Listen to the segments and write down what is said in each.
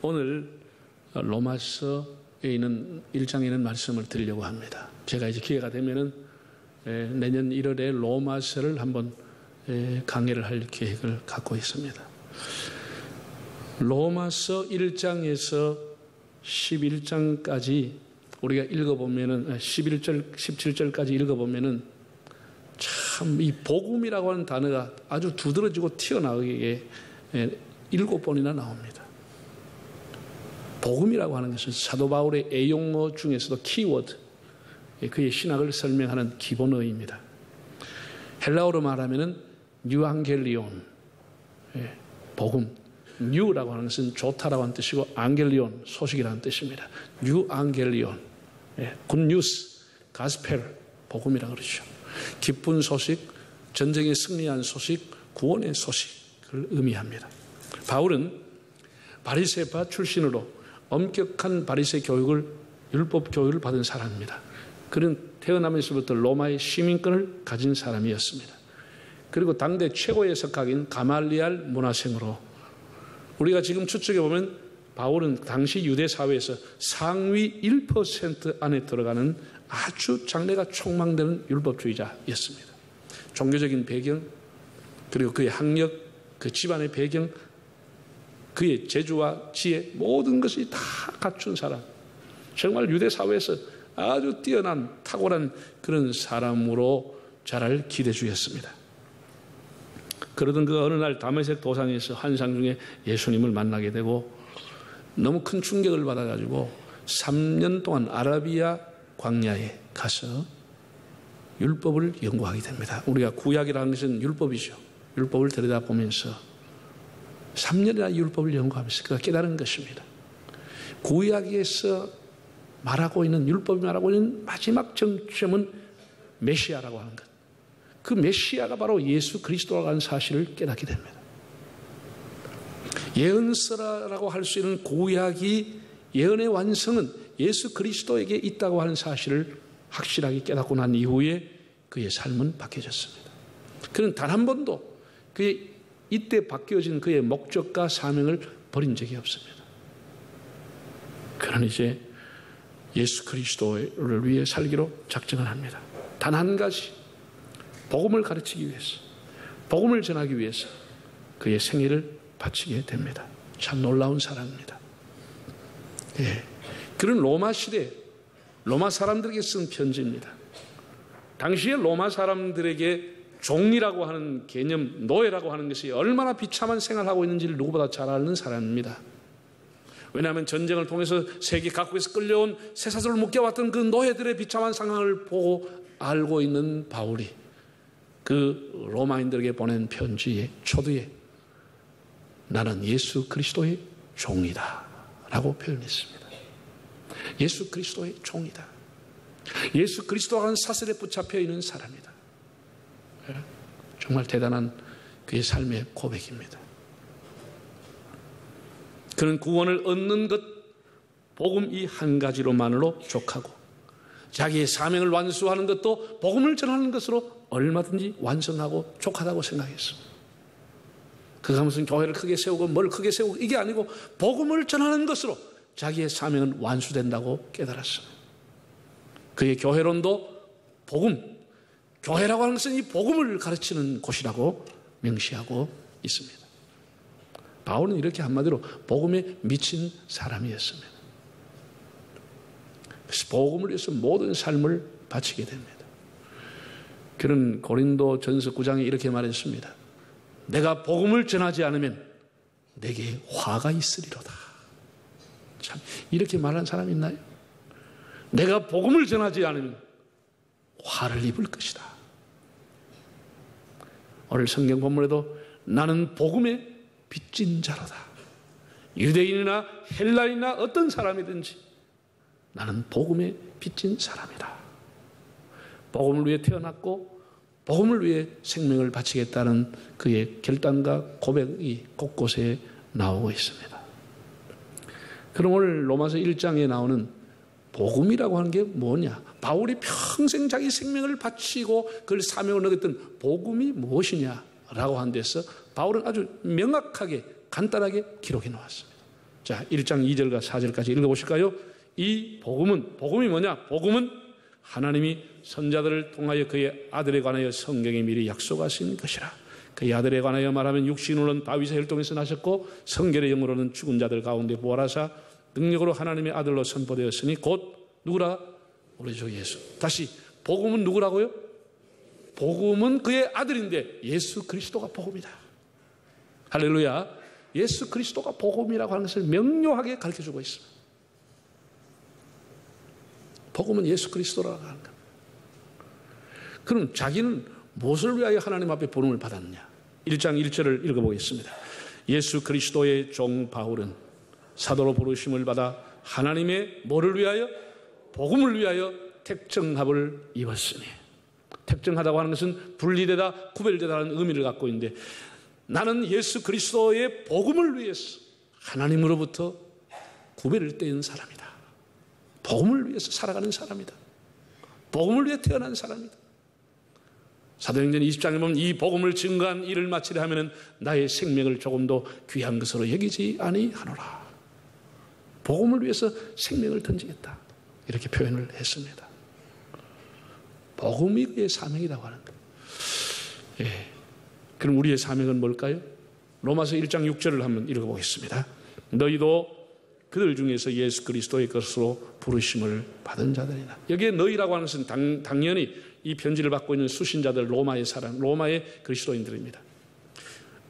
오늘 로마서에 있는 1장에 있는 말씀을 드리려고 합니다. 제가 이제 기회가 되면은 내년 1월에 로마서를 한번 강의를 할 계획을 갖고 있습니다. 로마서 1장에서 11장까지 우리가 읽어보면은 11절, 17절까지 읽어보면은 참 이 복음이라고 하는 단어가 아주 두드러지고 튀어나오게 7번이나 나옵니다. 복음이라고 하는 것은 사도 바울의 애용어 중에서도 키워드, 그의 신학을 설명하는 기본어입니다. 헬라어로 말하면은 뉴앙겔리온, 복음, 뉴라고 하는 것은 좋다라고 하는 뜻이고 앙겔리온, 소식이라는 뜻입니다. 뉴앙겔리온, 굿뉴스, 가스펠, 복음이라고 그러죠. 기쁜 소식, 전쟁에 승리한 소식, 구원의 소식을 의미합니다. 바울은 바리새파 출신으로 엄격한 바리새 교육을, 율법 교육을 받은 사람입니다. 그는 태어나면서부터 로마의 시민권을 가진 사람이었습니다. 그리고 당대 최고의 석학인 가말리알 문화생으로 우리가 지금 추측해 보면 바울은 당시 유대 사회에서 상위 1% 안에 들어가는 아주 장래가 촉망되는 율법주의자였습니다. 종교적인 배경, 그리고 그의 학력, 그 집안의 배경, 그의 재주와 지혜, 모든 것이 다 갖춘 사람, 정말 유대 사회에서 아주 뛰어난 탁월한 그런 사람으로 자랄 기대주였습니다. 그러던 그 어느 날 다메섹 도상에서 환상 중에 예수님을 만나게 되고 너무 큰 충격을 받아가지고 3년 동안 아라비아 광야에 가서 율법을 연구하게 됩니다. 우리가 구약이라는 것은 율법이죠. 율법을 들여다보면서 3년이나 율법을 연구하면서 그가 깨달은 것입니다. 구약에서 말하고 있는, 율법이 말하고 있는 마지막 정점은 메시아라고 하는 것. 그 메시아가 바로 예수 그리스도라고 하는 사실을 깨닫게 됩니다. 예언서라고 할 수 있는 구약이 예언의 완성은 예수 그리스도에게 있다고 하는 사실을 확실하게 깨닫고 난 이후에 그의 삶은 바뀌어졌습니다. 그는 단 한 번도 그의 이때 바뀌어진 그의 목적과 사명을 버린 적이 없습니다. 그는 이제 예수 그리스도를 위해 살기로 작정을 합니다. 단 한 가지, 복음을 가르치기 위해서, 복음을 전하기 위해서 그의 생애를 바치게 됩니다. 참 놀라운 사람입니다. 그런 로마 시대, 로마 사람들에게 쓴 편지입니다. 당시에 로마 사람들에게 종이라고 하는 개념, 노예라고 하는 것이 얼마나 비참한 생활을 하고 있는지를 누구보다 잘 아는 사람입니다. 왜냐하면 전쟁을 통해서 세계 각국에서 끌려온 쇠사슬을 묶여왔던 그 노예들의 비참한 상황을 보고 알고 있는 바울이 그 로마인들에게 보낸 편지의 초두에 나는 예수 그리스도의 종이다 라고 표현했습니다. 예수 그리스도의 종이다. 예수 그리스도가 하는 사슬에 붙잡혀 있는 사람이다. 정말 대단한 그의 삶의 고백입니다. 그는 구원을 얻는 것, 복음 이 한 가지로만으로 족하고 자기의 사명을 완수하는 것도 복음을 전하는 것으로 얼마든지 완성하고 족하다고 생각했습니다. 그가 무슨 교회를 크게 세우고 뭘 크게 세우고 이게 아니고 복음을 전하는 것으로 자기의 사명은 완수된다고 깨달았습니다. 그의 교회론도 복음, 교회라고 하는 것은 이 복음을 가르치는 곳이라고 명시하고 있습니다. 바울은 이렇게 한마디로 복음에 미친 사람이었습니다. 그래서 복음을 위해서 모든 삶을 바치게 됩니다. 그는 고린도 전서 9장에 이렇게 말했습니다. 내가 복음을 전하지 않으면 내게 화가 있으리로다. 참 이렇게 말하는 사람이 있나요? 내가 복음을 전하지 않으면 화를 입을 것이다. 오늘 성경 본문에도 나는 복음에 빚진 자로다. 유대인이나 헬라인이나 어떤 사람이든지 나는 복음에 빚진 사람이다. 복음을 위해 태어났고 복음을 위해 생명을 바치겠다는 그의 결단과 고백이 곳곳에 나오고 있습니다. 그럼 오늘 로마서 1장에 나오는 복음이라고 하는 게 뭐냐? 바울이 평생 자기 생명을 바치고 그걸 사명을 얻었던 복음이 무엇이냐라고 한 데서 바울은 아주 명확하게 간단하게 기록해 놓았습니다. 자, 1장 2절과 4절까지 읽어보실까요? 이 복음이 뭐냐? 복음은 하나님이 선자들을 통하여 그의 아들에 관하여 성경에 미리 약속하신 것이라. 그의 아들에 관하여 말하면 육신으로는 다윗의 혈통에서 나셨고 성결의 영으로는 죽은 자들 가운데 부활하사 능력으로 하나님의 아들로 선포되었으니 곧 누구라? 우리 주 예수. 다시, 복음은 누구라고요? 복음은 그의 아들인데 예수 그리스도가 복음이다. 할렐루야. 예수 그리스도가 복음이라고 하는 것을 명료하게 가르쳐주고 있습니다. 복음은 예수 그리스도라고 하는 겁니다. 그럼 자기는 무엇을 위하여 하나님 앞에 부름을 받았느냐? 1장 1절을 읽어보겠습니다. 예수 그리스도의 종 바울은 사도로 부르심을 받아 하나님의 뭐를 위하여? 복음을 위하여 택정합을 입었으니. 택정하다고 하는 것은 분리되다, 구별되다는 의미를 갖고 있는데 나는 예수 그리스도의 복음을 위해서 하나님으로부터 구별을 떼은 사람이다. 복음을 위해서 살아가는 사람이다. 복음을 위해 태어난 사람이다. 사도행전 20장에 보면 이 복음을 증거한 일을 마치려 하면 나의 생명을 조금도 귀한 것으로 여기지 아니하노라. 복음을 위해서 생명을 던지겠다. 이렇게 표현을 했습니다. 복음이 그의 사명이라고 하는 거예요. 예. 그럼 우리의 사명은 뭘까요? 로마서 1장 6절을 한번 읽어보겠습니다. 너희도 그들 중에서 예수 그리스도의 것으로 부르심을 받은 자들이다. 여기에 너희라고 하는 것은 당연히 이 편지를 받고 있는 수신자들, 로마의 사람, 로마의 그리스도인들입니다.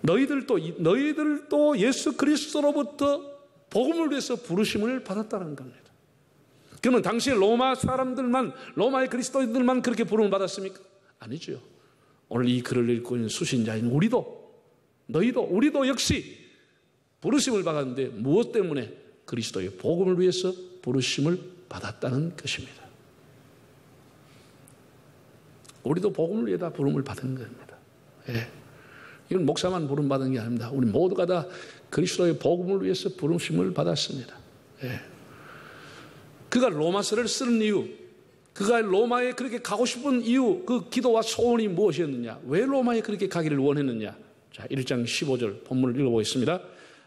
너희들도 예수 그리스도로부터 복음을 위해서 부르심을 받았다는 겁니다. 그러면 당시에 로마 사람들만, 로마의 그리스도인들만 그렇게 부름을 받았습니까? 아니죠. 오늘 이 글을 읽고 있는 수신자인 우리도 역시 부르심을 받았는데 무엇 때문에? 그리스도의 복음을 위해서 부르심을 받았다는 것입니다. 우리도 복음을 위해 다 부름을 받은 겁니다. 예. 이건 목사만 부름 받은 게 아닙니다. 우리 모두가 다 그리스도의 복음을 위해서 부르심을 받았습니다. 예. 그가 로마서를 쓰는 이유, 그가 로마에 그렇게 가고 싶은 이유, 그 기도와 소원이 무엇이었느냐? 왜 로마에 그렇게 가기를 원했느냐? 자, 1장 15절 본문을 읽어보겠습니다.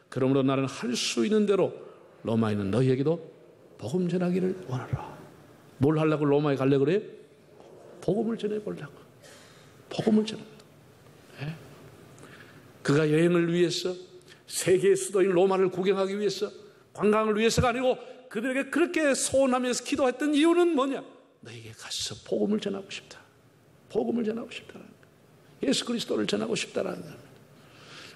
그러므로 나는 할 수 있는 대로 로마에 있는 너희에게도 복음 전하기를 원하라. 뭘 하려고 로마에 가려고 그래요? 복음을 전해보려고. 복음을 전합니다. 예? 그가 여행을 위해서, 세계의 수도인 로마를 구경하기 위해서, 관광을 위해서가 아니고 그들에게 그렇게 소원하면서 기도했던 이유는 뭐냐? 너에게 가서 복음을 전하고 싶다. 복음을 전하고 싶다라는 거예요. 예수 그리스도를 전하고 싶다라는 겁니다.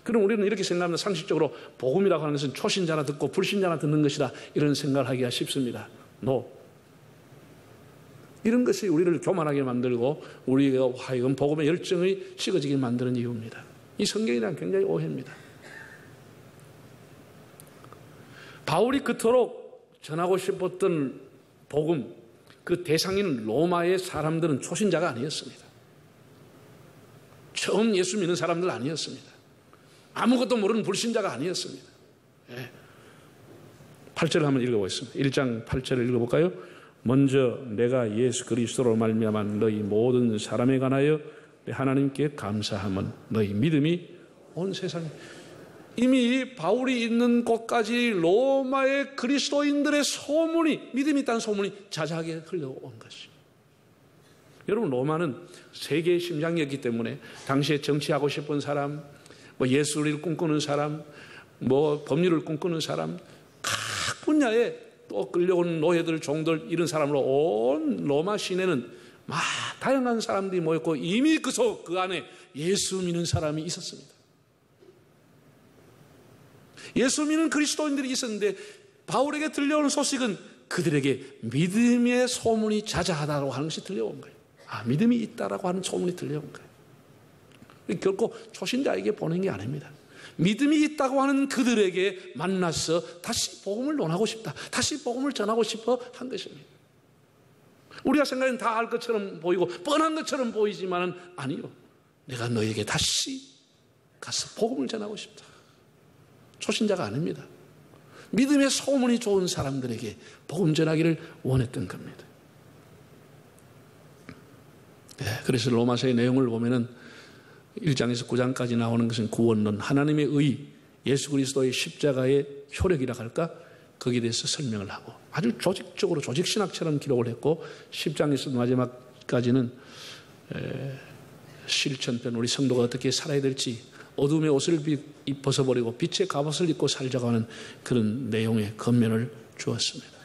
그럼 우리는 이렇게 생각합니다. 상식적으로 복음이라고 하는 것은 초신자나 듣고 불신자나 듣는 것이다. 이런 생각을 하기가 쉽습니다. 이런 것이 우리를 교만하게 만들고 우리가 하여금 복음의 열정이 식어지게 만드는 이유입니다. 이 성경에 대한 굉장히 오해입니다. 바울이 그토록 전하고 싶었던 복음, 그 대상인 로마의 사람들은 초신자가 아니었습니다. 처음 예수 믿는 사람들 아니었습니다. 아무것도 모르는 불신자가 아니었습니다. 예. 8절을 한번 읽어보겠습니다. 1장 8절을 읽어볼까요? 먼저 내가 예수 그리스도로 말미암아 너희 모든 사람에 관하여 하나님께 감사함은 너희 믿음이 온 세상에. 이미 바울이 있는 곳까지 로마의 그리스도인들의 소문이, 믿음이 있다는 소문이 자자하게 흘러온 것이. 여러분, 로마는 세계의 심장이었기 때문에 당시에 정치하고 싶은 사람, 예술을 꿈꾸는 사람, 법률을 꿈꾸는 사람, 각 분야에 또 끌려온 노예들, 종들, 이런 사람으로 온 로마 시내는 다양한 사람들이 모였고 이미 그 안에 예수 믿는 사람이 있었습니다. 예수 믿는 그리스도인들이 있었는데 바울에게 들려오는 소식은 그들에게 믿음의 소문이 자자하다고 하는 것이 들려온 거예요. 믿음이 있다라고 하는 소문이 들려온 거예요. 결코 초신자에게 보낸 게 아닙니다. 믿음이 있다고 하는 그들에게 만나서 다시 복음을 논하고 싶다. 다시 복음을 전하고 싶어 한 것입니다. 우리가 생각엔 다 알 것처럼 보이고 뻔한 것처럼 보이지만은 아니요. 내가 너에게 다시 가서 복음을 전하고 싶다. 초신자가 아닙니다. 믿음의 소문이 좋은 사람들에게 복음 전하기를 원했던 겁니다. 네, 그래서 로마서의 내용을 보면은 1장에서 9장까지 나오는 것은 구원론, 하나님의 의, 예수 그리스도의 십자가의 효력이라고 할까? 거기에 대해서 설명을 하고 아주 조직적으로 조직신학처럼 기록을 했고 10장에서 마지막까지는 실천편 우리 성도가 어떻게 살아야 될지 어둠의 옷을 벗어버리고 빛의 갑옷을 입고 살자고 하는 그런 내용의 권면을 주었습니다.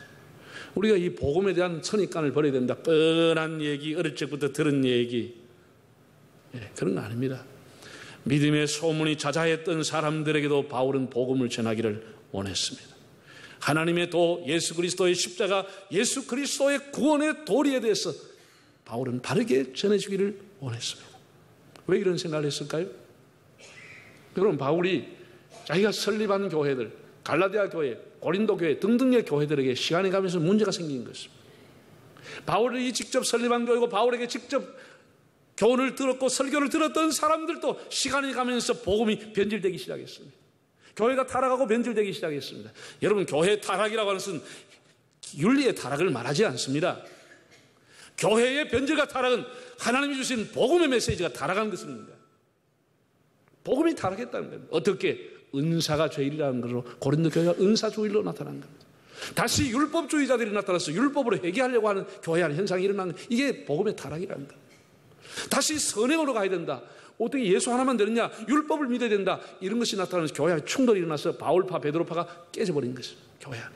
우리가 이 복음에 대한 선입관을 버려야 된다. 뻔한 얘기, 어릴 적부터 들은 얘기 그런 거 아닙니다. 믿음의 소문이 자자했던 사람들에게도 바울은 복음을 전하기를 원했습니다. 하나님의 도, 예수 그리스도의 십자가, 예수 그리스도의 구원의 도리에 대해서 바울은 바르게 전해주기를 원했습니다. 왜 이런 생각을 했을까요? 여러분, 바울이 자기가 설립한 교회들, 갈라디아 교회, 고린도 교회 등등의 교회들에게 시간이 가면서 문제가 생긴 것입니다. 바울이 직접 설립한 교회고 바울에게 직접 교훈을 들었고 설교를 들었던 사람들도 시간이 가면서 복음이 변질되기 시작했습니다. 교회가 타락하고 변질되기 시작했습니다. 여러분, 교회 타락이라고 하는 것은 윤리의 타락을 말하지 않습니다. 교회의 변질과 타락은 하나님이 주신 복음의 메시지가 타락한 것입니다. 복음이 타락했다는 겁니다. 어떻게? 은사가 죄일이라는 것으로 고린도 교회가 은사주의로 나타난 겁니다. 다시 율법주의자들이 나타나서 율법으로 회개하려고 하는 교회 안에 현상이 일어나는 것, 이게 복음의 타락이라는 겁니다. 다시 선행으로 가야 된다. 어떻게 예수 하나만 되느냐? 율법을 믿어야 된다. 이런 것이 나타나면서 교회 안에 충돌이 일어나서 바울파, 베드로파가 깨져버린 것입니다. 교회 안에.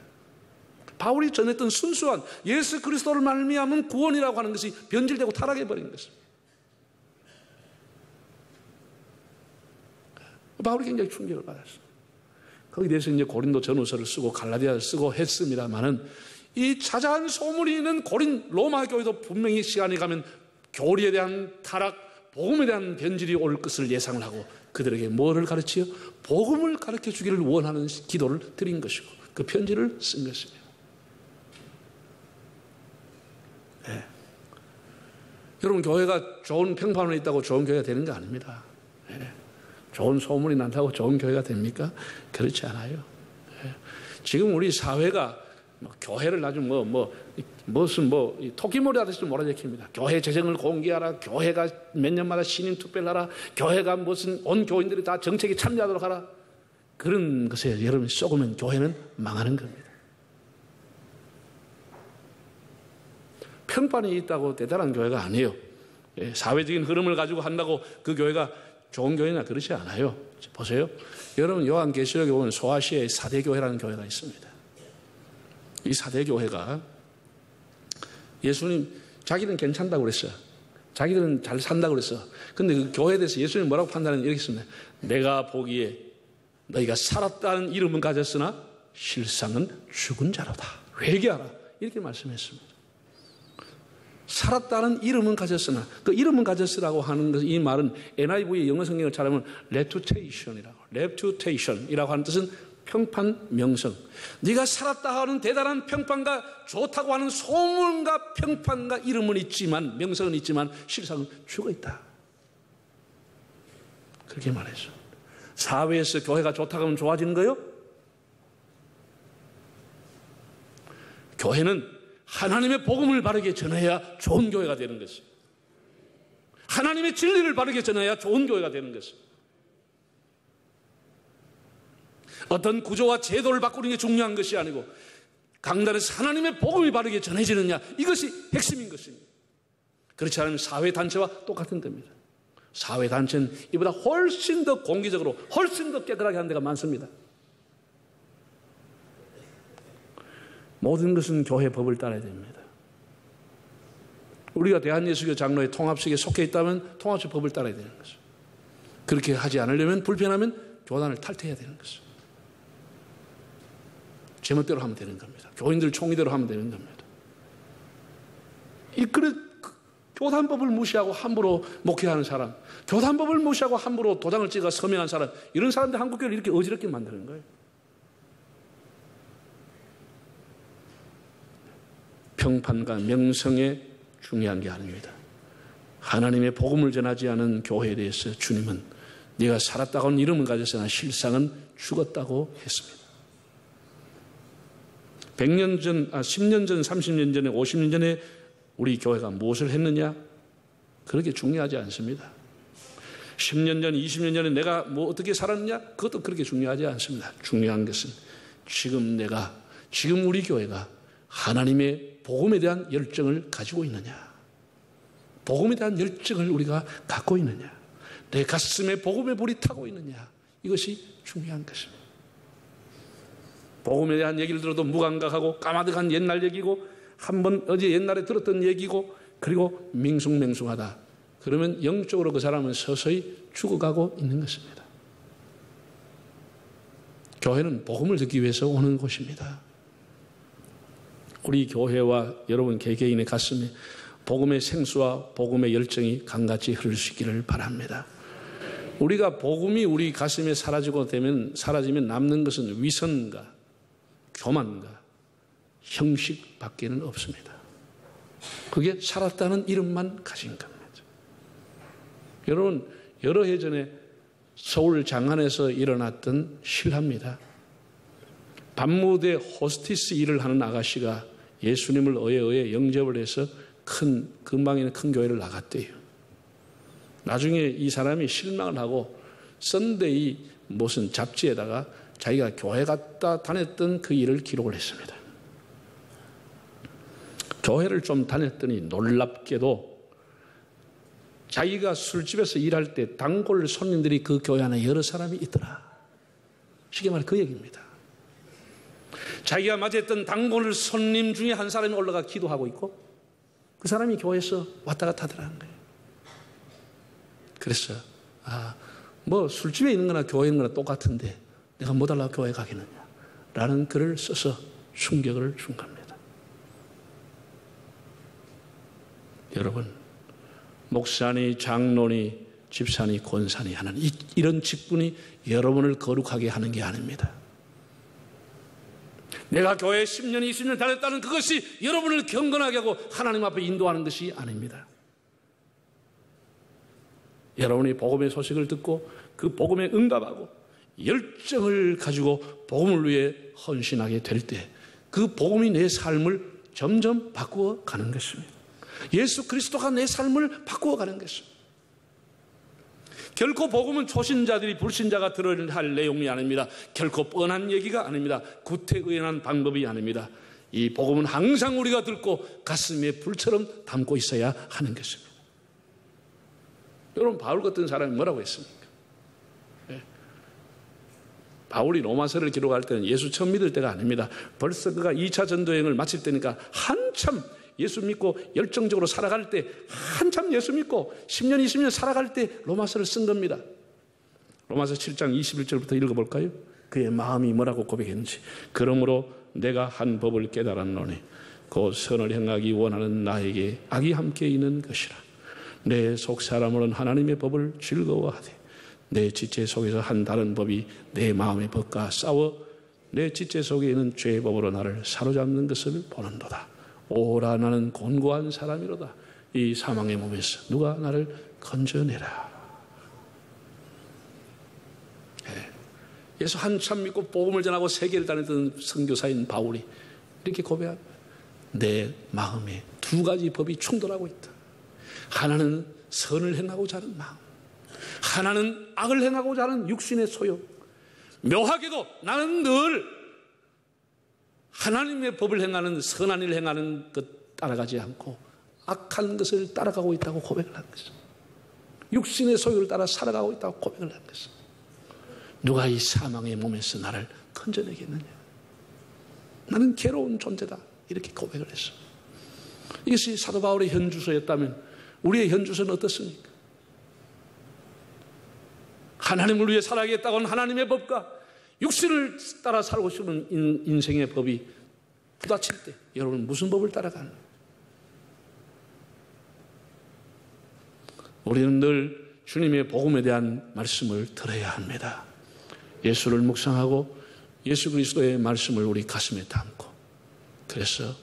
바울이 전했던 순수한 예수 그리스도를 말미암은 구원이라고 하는 것이 변질되고 타락해버린 것입니다. 바울이 굉장히 충격을 받았어요. 거기에 대해서 이제 고린도 전후서를 쓰고 갈라디아를 쓰고 했습니다만은 이 자자한 소문이 있는 로마 교회도 분명히 시간이 가면 교리에 대한 타락, 복음에 대한 변질이 올 것을 예상을 하고 그들에게 뭐를 가르치요? 복음을 가르쳐 주기를 원하는 기도를 드린 것이고 그 편지를 쓴 것입니다. 네. 여러분, 교회가 좋은 평판에 있다고 좋은 교회가 되는 거 아닙니다. 네. 좋은 소문이 난다고 좋은 교회가 됩니까? 그렇지 않아요. 네. 지금 우리 사회가 교회를 아주 무슨 토끼머리 하듯이 몰아제킵니다. 교회 재정을 공개하라. 교회가 몇 년마다 신인 투표를 하라. 교회가 무슨 온 교인들이 다 정책에 참여하도록 하라. 그런 것에 여러분이 쏘으면 교회는 망하는 겁니다. 평판이 있다고 대단한 교회가 아니에요. 사회적인 흐름을 가지고 한다고 그 교회가 좋은 교회나 그렇지 않아요. 보세요. 여러분, 요한계시록에 보면 소아시아의 4대 교회라는 교회가 있습니다. 이 4대 교회가 예수님 자기는 괜찮다고 그랬어요. 자기들은 잘 산다고 그랬어. 근데 그 교회에 대해서 예수님 뭐라고 판단하는 이렇게 했습니다. 내가 보기에 너희가 살았다는 이름은 가졌으나 실상은 죽은 자로다. 회개하라. 이렇게 말씀했습니다. 살았다는 이름은 가졌으나 그 이름은 가졌으라고 하는 것, 이 말은 NIV의 영어 성경을 찾아보면 reputation이라고 하는 뜻은 평판, 명성. 네가 살았다 하는 대단한 평판과 좋다고 하는 소문과 평판과 이름은 있지만, 명성은 있지만 실상은 죽어있다. 그렇게 말했죠. 사회에서 교회가 좋다고 하면 좋아지는 거요? 교회는 하나님의 복음을 바르게 전해야 좋은 교회가 되는 것이에요. 하나님의 진리를 바르게 전해야 좋은 교회가 되는 것이에요. 어떤 구조와 제도를 바꾸는 게 중요한 것이 아니고 강단에서 하나님의 복음이 바르게 전해지느냐, 이것이 핵심인 것입니다. 그렇지 않으면 사회단체와 똑같은 겁니다. 사회단체는 이보다 훨씬 더 공개적으로 훨씬 더 깨끗하게 하는 데가 많습니다. 모든 것은 교회 법을 따라야 됩니다. 우리가 대한예수교 장로의 통합식에 속해 있다면 통합식 법을 따라야 되는 것이죠. 그렇게 하지 않으려면, 불편하면 교단을 탈퇴해야 되는 것이죠. 제멋대로 하면 되는 겁니다. 교인들 총의대로 하면 되는 겁니다. 교단법을 무시하고 함부로 목회하는 사람, 교단법을 무시하고 함부로 도장을 찍어 서명한 사람, 이런 사람들 한국교회를 이렇게 어지럽게 만드는 거예요. 평판과 명성에 중요한 게 아닙니다. 하나님의 복음을 전하지 않은 교회에 대해서 주님은 네가 살았다고 하는 이름은 가졌으나 실상은 죽었다고 했습니다. 100년 전, 10년 전, 30년 전에, 50년 전에 우리 교회가 무엇을 했느냐? 그렇게 중요하지 않습니다. 10년 전, 20년 전에 내가 뭐 어떻게 살았느냐? 그것도 그렇게 중요하지 않습니다. 중요한 것은 지금 우리 교회가 하나님의 복음에 대한 열정을 가지고 있느냐? 복음에 대한 열정을 우리가 갖고 있느냐? 내 가슴에 복음의 불이 타고 있느냐? 이것이 중요한 것입니다. 복음에 대한 얘기를 들어도 무감각하고 까마득한 옛날 얘기고 한번 어제 옛날에 들었던 얘기고 그리고 맹숭맹숭하다. 그러면 영적으로 그 사람은 서서히 죽어가고 있는 것입니다. 교회는 복음을 듣기 위해서 오는 곳입니다. 우리 교회와 여러분 개개인의 가슴에 복음의 생수와 복음의 열정이 강같이 흐를 수 있기를 바랍니다. 우리가 복음이 우리 가슴에 사라지면 남는 것은 위선과 교만과 형식밖에는 없습니다. 그게 살았다는 이름만 가진 겁니다. 여러분, 여러 해 전에 서울 장안에서 일어났던 실화입니다. 밤무대 호스티스 일을 하는 아가씨가 예수님을 의해 영접을 해서 근방에 있는 큰 교회를 나갔대요. 나중에 이 사람이 실망을 하고 썬데이 무슨 잡지에다가 자기가 교회 갔다 다녔던 그 일을 기록을 했습니다. 교회를 좀 다녔더니 놀랍게도 자기가 술집에서 일할 때 단골 손님들이 그 교회 안에 여러 사람이 있더라. 쉽게 말해 그 얘기입니다. 자기가 맞이했던 단골 손님 중에 한 사람이 올라가 기도하고 있고 그 사람이 교회에서 왔다 갔다 하더라는 거예요. 그래서 뭐 술집에 있는 거나 교회에 있는 거나 똑같은데 내가 뭐 달라고 교회 가겠느냐 라는 글을 써서 충격을 준 겁니다. 여러분, 목사니 장로니 집사니 권사니 하는 이런 직분이 여러분을 거룩하게 하는 게 아닙니다. 내가 교회에 10년, 20년 다녔다는 그것이 여러분을 경건하게 하고 하나님 앞에 인도하는 것이 아닙니다. 여러분이 복음의 소식을 듣고 그 복음에 응답하고 열정을 가지고 복음을 위해 헌신하게 될 때 그 복음이 내 삶을 점점 바꾸어 가는 것입니다. 예수 그리스도가 내 삶을 바꾸어 가는 것입니다. 결코 복음은 초신자들이 불신자가 들어야 할 내용이 아닙니다. 결코 뻔한 얘기가 아닙니다. 구태의연한 방법이 아닙니다. 이 복음은 항상 우리가 듣고 가슴에 불처럼 담고 있어야 하는 것입니다. 여러분, 바울 같은 사람이 뭐라고 했습니까? 바울이 로마서를 기록할 때는 예수 처음 믿을 때가 아닙니다. 벌써 그가 2차 전도여행을 마칠 때니까 한참 예수 믿고 열정적으로 살아갈 때, 한참 예수 믿고 10년, 20년 살아갈 때 로마서를 쓴 겁니다. 로마서 7장 21절부터 읽어볼까요? 그의 마음이 뭐라고 고백했는지. 그러므로 내가 한 법을 깨달았노니 곧 선을 행하기 원하는 나에게 악이 함께 있는 것이라. 내 속 사람으로는 하나님의 법을 즐거워하되 내 지체 속에서 한 다른 법이 내 마음의 법과 싸워 내 지체 속에 있는 죄의 법으로 나를 사로잡는 것을 보는도다. 오라, 나는 곤고한 사람이로다. 이 사망의 몸에서 누가 나를 건져내라. 예수 한참 믿고 복음을 전하고 세계를 다녔던 선교사인 바울이 이렇게 고백합니다. 내 마음에 두 가지 법이 충돌하고 있다. 하나는 선을 행하고자 하는 마음, 하나는 악을 행하고자 하는 육신의 소욕. 묘하게도 나는 늘 하나님의 법을 행하는 선한 일을 행하는 것 따라가지 않고 악한 것을 따라가고 있다고 고백을 한 것입니다. 육신의 소욕을 따라 살아가고 있다고 고백을 한 것입니다. 누가 이 사망의 몸에서 나를 건져내겠느냐? 나는 괴로운 존재다. 이렇게 고백을 했습니다. 이것이 사도 바울의 현주소였다면 우리의 현주소는 어떻습니까? 하나님을 위해 살아야겠다고 하는 하나님의 법과 육신을 따라 살고 싶은 인생의 법이 부딪힐 때 여러분 무슨 법을 따라가는? 우리는 늘 주님의 복음에 대한 말씀을 들어야 합니다. 예수를 묵상하고 예수 그리스도의 말씀을 우리 가슴에 담고, 그래서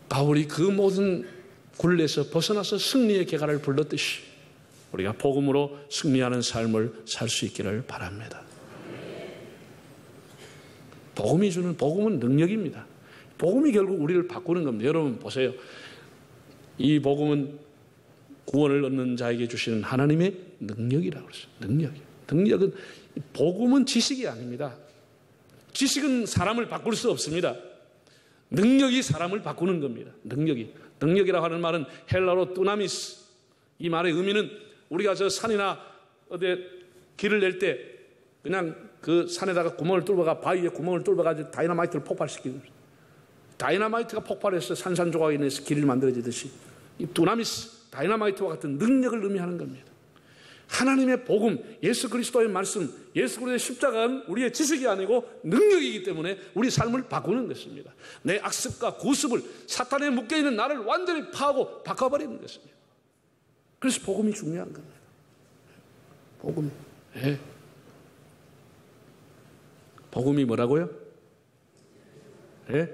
바울이 그 모든 굴레에서 벗어나서 승리의 계가를 불렀듯이 우리가 복음으로 승리하는 삶을 살 수 있기를 바랍니다. 복음이 주는, 복음은 능력입니다. 복음이 결국 우리를 바꾸는 겁니다. 여러분 보세요. 이 복음은 구원을 얻는 자에게 주시는 하나님의 능력이라고 그랬어요. 능력은, 복음은 지식이 아닙니다. 지식은 사람을 바꿀 수 없습니다. 능력이 사람을 바꾸는 겁니다. 능력이라고 하는 말은 헬라어로 두나미스. 이 말의 의미는 우리가 저 산이나 어디 길을 낼 때 그냥 그 산에다가 구멍을 뚫어가, 바위에 구멍을 뚫어가지고 다이너마이트를 폭발시키는 거죠. 다이너마이트가 폭발해서 산산조각이 내서 길이 만들어지듯이 이 두나미스, 다이너마이트와 같은 능력을 의미하는 겁니다. 하나님의 복음, 예수 그리스도의 말씀, 예수 그리스도의 십자가는 우리의 지식이 아니고 능력이기 때문에 우리 삶을 바꾸는 것입니다. 내 악습과 구습을, 사탄에 묶여있는 나를 완전히 파하고 바꿔버리는 것입니다. 그래서 복음이 중요한 겁니다. 복음. 네. 복음이 뭐라고요? 예?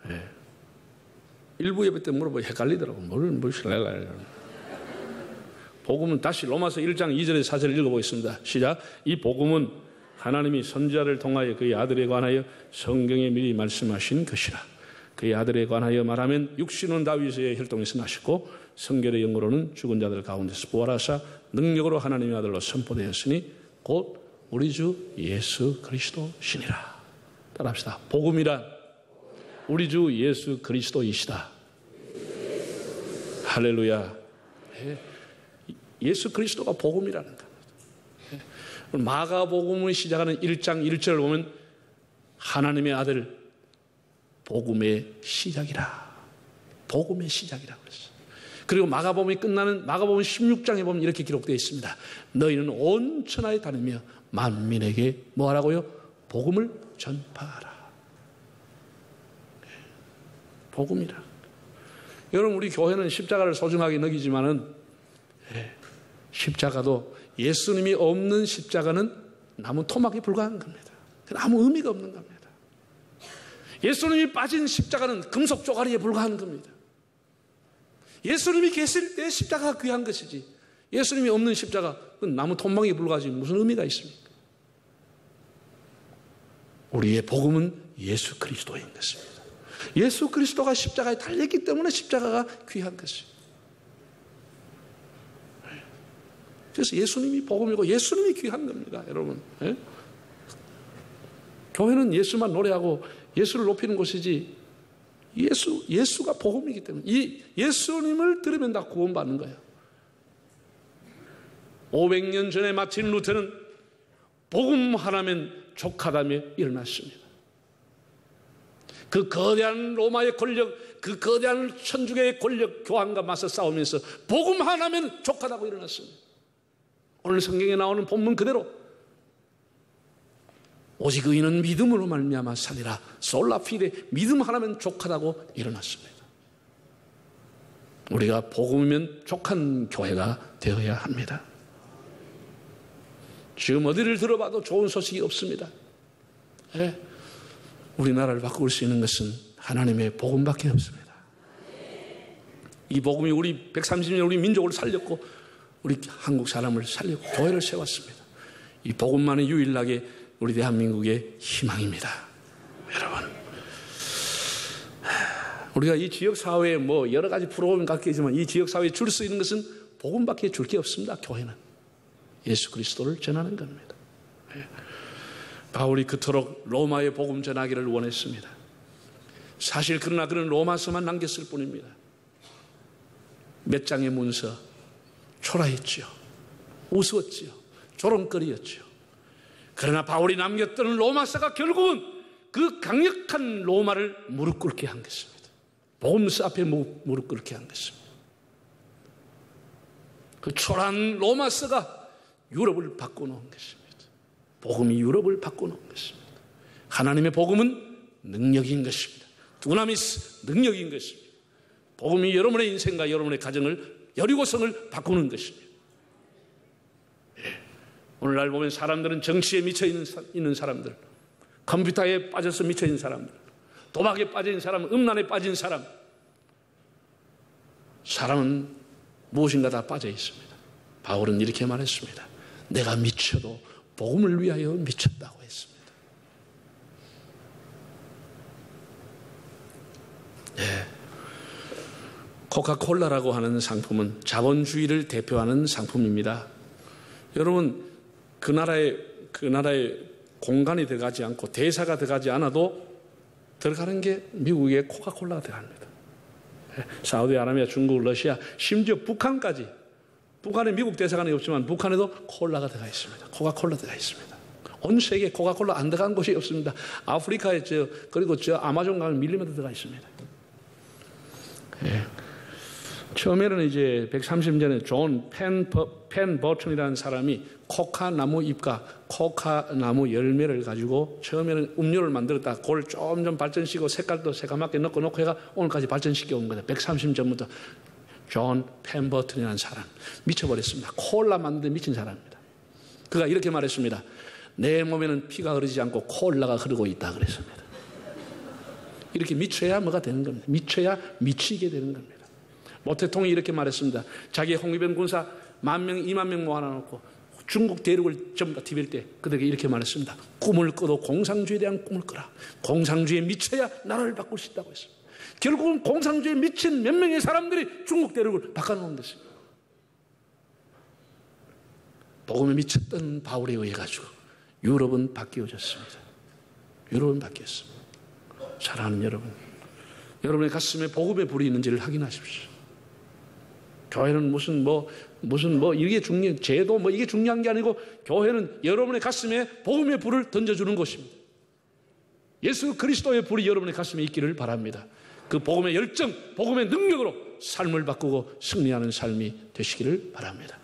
예. 일부 예배 때 물어보고 헷갈리더라고. 뭘 신뢰하려고. 복음은 다시 로마서 1장 2절의 4절을 읽어보겠습니다. 시작. 이 복음은 하나님이 선지자를 통하여 그의 아들에 관하여 성경에 미리 말씀하신 것이라. 그의 아들에 관하여 말하면 육신은 다윗의 혈통에서 나셨고 성결의 영으로는 죽은 자들 가운데서 부활하사 능력으로 하나님의 아들로 선포되었으니 곧 우리 주 예수 그리스도시니라. 따라합시다. 복음이란 우리 주 예수 그리스도이시다. 할렐루야. 예수 그리스도가 복음이라는 겁니다. 마가복음을 시작하는 1장 1절을 보면 하나님의 아들 복음의 시작이라. 복음의 시작이라고 그랬어요. 그리고 마가복음이 끝나는 마가복음 16장에 보면 이렇게 기록되어 있습니다. 너희는 온 천하에 다니며 만민에게 뭐하라고요? 복음을 전파하라. 복음이라. 여러분, 우리 교회는 십자가를 소중하게 여기지만은 십자가도 예수님이 없는 십자가는 나무 토막에 불과한 겁니다. 아무 의미가 없는 겁니다. 예수님이 빠진 십자가는 금속 쪼가리에 불과한 겁니다. 예수님이 계실 때 십자가가 귀한 것이지, 예수님이 없는 십자가, 그건 나무 토막에 불과하지 무슨 의미가 있습니까? 우리의 복음은 예수 그리스도인 것입니다. 예수 그리스도가 십자가에 달렸기 때문에 십자가가 귀한 것입니다. 그래서 예수님이 복음이고 예수님이 귀한 겁니다, 여러분. 예? 교회는 예수만 노래하고 예수를 높이는 곳이지, 예수가 복음이기 때문에 이 예수님을 들으면 다 구원받는 거예요. 500년 전에 마틴 루터는 복음 하나면 족하다며 일어났습니다. 그 거대한 로마의 권력, 그 거대한 천주교의 권력 교황과 맞서 싸우면서 복음 하나면 족하다고 일어났습니다. 오늘 성경에 나오는 본문 그대로 오직 의인은 믿음으로 말미암아 살리라. 솔라피데, 믿음 하나면 족하다고 일어났습니다. 우리가 복음이면 족한 교회가 되어야 합니다. 지금 어디를 들어봐도 좋은 소식이 없습니다. 네. 우리나라를 바꿀 수 있는 것은 하나님의 복음밖에 없습니다. 이 복음이 우리 130년 우리 민족을 살렸고 우리 한국 사람을 살리고 교회를 세웠습니다. 이 복음만이 유일하게 우리 대한민국의 희망입니다. 여러분, 우리가 이 지역사회에 뭐 여러 가지 프로그램 갖게 있지만 이 지역사회에 줄 수 있는 것은 복음밖에 줄 게 없습니다. 교회는 예수 그리스도를 전하는 겁니다. 바울이 그토록 로마의 복음 전하기를 원했습니다. 사실 그러나 그는 로마서만 남겼을 뿐입니다. 몇 장의 문서 초라했지요. 우스웠지요. 조롱거리였지요. 그러나 바울이 남겼던 로마서가 결국은 그 강력한 로마를 무릎 꿇게 한 것입니다. 복음서 앞에 무릎 꿇게 한 것입니다. 그 초라한 로마서가 유럽을 바꿔놓은 것입니다. 복음이 유럽을 바꿔놓은 것입니다. 하나님의 복음은 능력인 것입니다. 두나미스, 능력인 것입니다. 복음이 여러분의 인생과 여러분의 가정을, 여리고성을 바꾸는 것입니다. 오늘날 보면 사람들은 정치에 미쳐있는 사람들, 컴퓨터에 빠져서 미쳐있는 사람들, 도박에 빠진 사람, 음란에 빠진 사람, 사람은 무엇인가 다 빠져 있습니다. 바울은 이렇게 말했습니다. 내가 미쳐도 복음을 위하여 미쳤다고 했습니다. 네. 코카콜라라고 하는 상품은 자본주의를 대표하는 상품입니다. 여러분, 그 나라의 공간이 들어가지 않고 대사가 들어가지 않아도 들어가는 게 미국의 코카콜라가 들어갑니다. 사우디아라비아, 중국, 러시아, 심지어 북한까지. 북한에 미국 대사관이 없지만 북한에도 콜라가 들어가 있습니다. 코카콜라 들어가 있습니다. 온 세계에 코카콜라 안 들어간 곳이 없습니다. 아프리카에 그리고 아마존 가면 밀리면도 들어가 있습니다. 예. 처음에는 이제 130년에 존 펜버튼이라는 사람이 코카나무 잎과 코카나무 열매를 가지고 처음에는 음료를 만들었다. 그걸 점점 발전시키고 색깔도 새까맣게 넣고 해가 오늘까지 발전시켜 온 거다. 130년 전부터 존 펜버튼이라는 사람 미쳐버렸습니다. 콜라 만드는데 미친 사람입니다. 그가 이렇게 말했습니다. 내 몸에는 피가 흐르지 않고 콜라가 흐르고 있다 그랬습니다. 이렇게 미쳐야 뭐가 되는 겁니다. 미쳐야 미치게 되는 겁니다. 모태통이 이렇게 말했습니다. 자기 홍위병 군사 10,000명, 20,000명 모아놓고 중국 대륙을 전부 다 뒤빌 때 그들에게 이렇게 말했습니다. 꿈을 꿔도 공산주의에 대한 꿈을 꿔라. 공산주의에 미쳐야 나라를 바꿀 수 있다고 했습니다. 결국은 공산주의에 미친 몇 명의 사람들이 중국 대륙을 바꿔놓은 것입니다. 복음에 미쳤던 바울에 의해 가지고 유럽은 바뀌어졌습니다. 유럽은 바뀌었습니다. 사랑하는 여러분, 여러분의 가슴에 복음의 불이 있는지를 확인하십시오. 교회는 무슨 이게 제도 이게 중요한 게 아니고 교회는 여러분의 가슴에 복음의 불을 던져주는 곳입니다. 예수 그리스도의 불이 여러분의 가슴에 있기를 바랍니다. 그 복음의 열정, 복음의 능력으로 삶을 바꾸고 승리하는 삶이 되시기를 바랍니다.